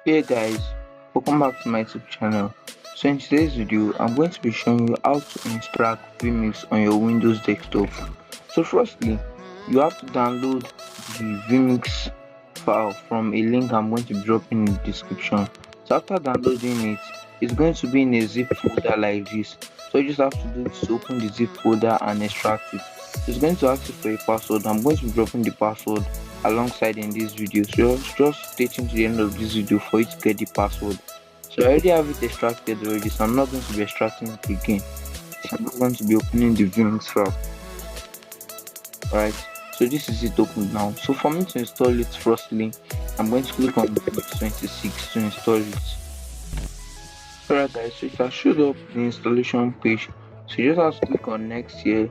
Hey guys, welcome back to my YouTube channel. So in today's video, I'm going to be showing you how to install vMix on your Windows desktop. So firstly, you have to download the vMix file from a link I'm going to be dropping in the description. So after downloading it, it's going to be in a zip folder like this. So you just have to do is to open the zip folder and extract it. So it's going to ask you for a password. I'm going to be dropping the password alongside in this video, so just stay tuned to the end of this video for you to get the password. So I already have it extracted already, so I'm not going to be extracting it again. So I'm not going to be opening the vMix file. Alright, so this is it open now. So for me to install it, firstly I'm going to click on vMix 26 to install it. Alright guys, so it has showed up the installation page, so you just have to click on next here,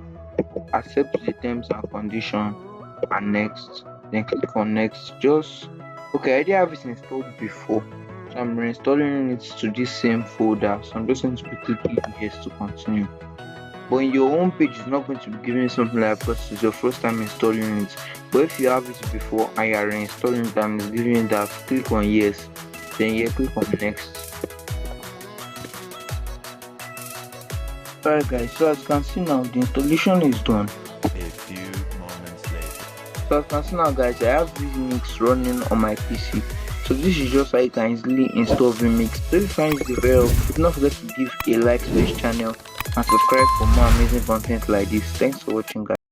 accept the terms and conditions, and next, then click on next. Just okay, I already have it installed before, so I'm reinstalling it to this same folder. So I'm just going to be clicking yes to continue. But in your home page is not going to be giving something like that because it's your first time installing it. But if you have it before and you are reinstalling it and it's giving you that, click on yes, then here click on next. Alright guys, so as you can see now, the installation is done. A few moments later. So as you can see now guys, I have vMix running on my PC. So this is just how you can easily install vMix. So if you find this video helpful, do not forget to give a like to this channel and subscribe for more amazing content like this. Thanks for watching guys.